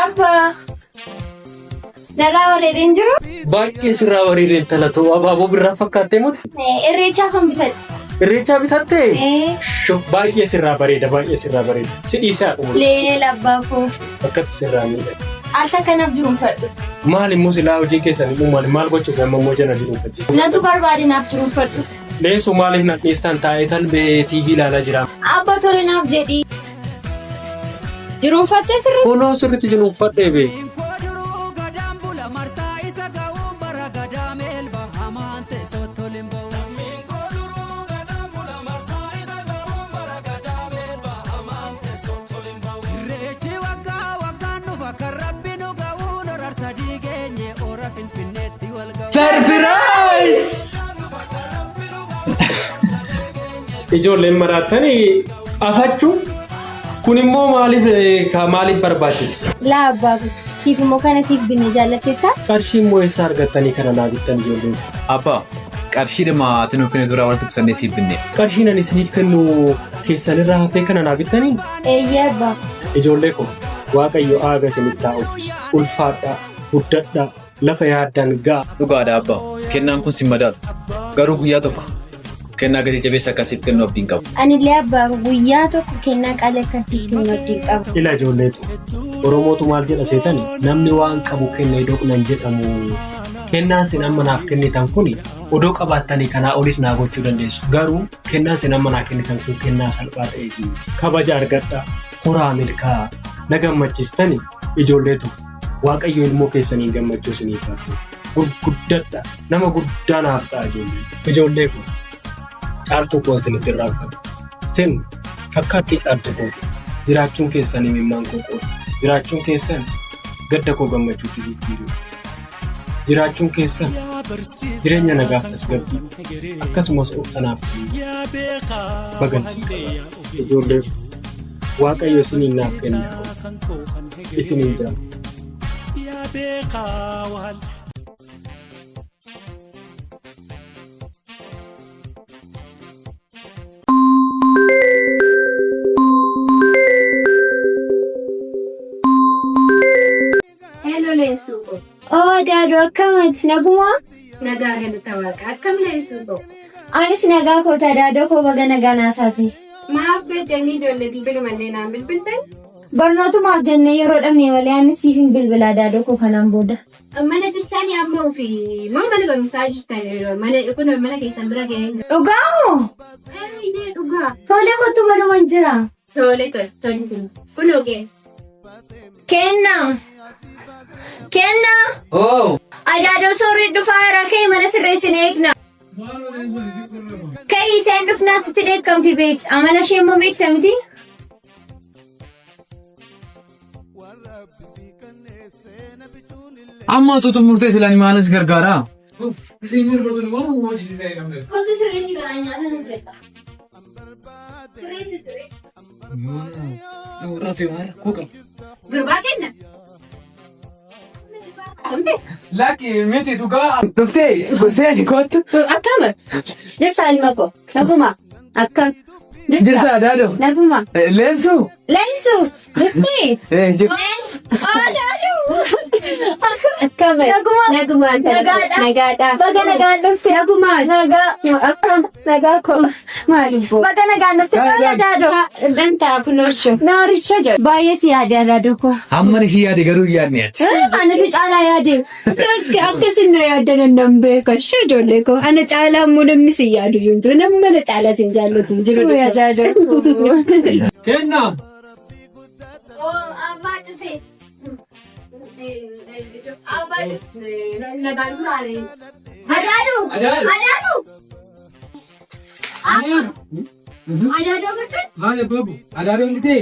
Abba. Narraa wareereen jiru? Baay'ee sirraa wareereen talatu abaaboo birraa fakkaattee muti? Irreechaa kan bitadhe. Irreechaa bitattee? Baay'ee sirraa bareeda Sidhiisaa dhumu. Leenee labbaa koo. Akkatti sirraa miidhagee. Alta kanaaf jiruunfadhu. Maal immoo silaa hojii keessanii dhumaan maal gochuuf amma immoo jala jiruunfachiisu? Natu barbaade naaf jiruunfadhu. Leensu maaliif nadhiistaan taa'ee talbee TV ilaalaa jira? Abba tole naaf jedhi. Jiruunfattee sirrii? Kunoo sirriitti jiruunfadhee bee. Surprise! Ijoolleen maraatanii afachuu kun immoo maaliif barbaachisa? Laa abbaa siif immoo kana siif binne jaallatteetta? Qarshii immoo eessaa argattanii kana naa bittan ijoolleen? Abbaa qarshii dhama ati nuuf duraa walitti qusannee siif binne. Qarshiin ani isiniif kennu keessanirraa hafee kana naa bittanii? Eeyyee abbaa. Ijoollee ko Waaqayyo aaga isinitti taa'u ulfaadhaa guddadhaa. Lafa yaaddaan ga'a. Dhugaadha abbaa. Kennaan kun si madaalu. Garuu guyyaa tokko kennaa gadi jabeessa akkasiif kennu abdiin qabu. Anillee abbaa guyyaa tokko kennaa qaalii akkasiif kennu abdiin qabu. Ila ijoolleetu Oromootu maal jedha seetani namni waan qabu kennee dhoknan jedhamu. Kennaan sin amma naaf kennitan kun odoo qabaattanii kanaa olis naa gochuu dandeessu. Garuu kennaan sin amma naa kennitan kun kennaa salphaa ta'eefi kabaja argadhaa horaa milkaa'aa na gammachiistani ijoolleetu. Waaqayyo ilmoo keessanii gammachuu isiniif haa gurguddadha nama guddaa naaf ta'a ijoollee kun caaltuu koo isinitti irraanfata sin fakkaattii caaltuu koo jiraachuun keessanii mimmaan koo qoosa jiraachuun keessan gadda koo gammachuutti jijjiiru jiraachuun keessan jireenya nagaaf tasgabbii akkasumas obsanaaf bagalsii qaba ijoollee Waaqayyo isiniin naaf kenna isiniin jira. Hello Leensu. Oh daaduu akkamitti nagumaa? Nagaa galata waaqa akkam Leensu. Anis nagaa koota daaduu koo baga nagaa naa taate. Maaf beddanii ijoollee bilbilu mallee naan bilbiltan? Barnootumaaf jennee yeroo dhabnee malee anis siif hin bilbilaa daaduu koo kanaan booda. Mana jirtanii amma ofii moo mana barumsaa jirtanii kun mana keessan bira ga'ee jira. Dhugaamoo? Dhugaa. Tole kottu barumaan jira. Tole kun ogee. Kenna. Oh. Adaadoo soorii dhufaa irraa ka'e mana sirreessine eegna. Ka'ii isheen dhufnaa sitti dheekkamti beekti. Amala ishee immoo beekta miti? Amma tuutu murtee silanii maalas gargaara? Kottu sirreessi garaa nyaata nu jedha. Sirreessi. Gurbaa kenna. Laki miti dhugaa. Dhuftee goseeni kootu. Akkama. Jirta ilma koo. Naguma. Akkam. Jirta daadoo. Naguma. Leensu. Jirti. Jirti. Akkama. Naguma. Nagaadha. Baga nagaan dhufte. Naguma. Nagaa. Akkam. Nagaa koo. Maaliif boo? Baga nagaan dhufte. Baga daadoo. Dantaa kunuunsu. Naaricha jedhu. Baay'ee si yaadee daadoo koo. Hamma ishii yaade garuu yaadni ati. Anis caalaa yaadee. Akkasiin na yaadanan nan beekan ijoollee koo. Ana caalaa immoo namni si yaadu yoo jiru namni mana caalaa si jaallatu hin jiru. Kenna. Abbaa dhufee. Nagaan turaalee. Adaaduu. Adaaduu. Adaaduu. Maal babu? Adaaduu ni ta'e?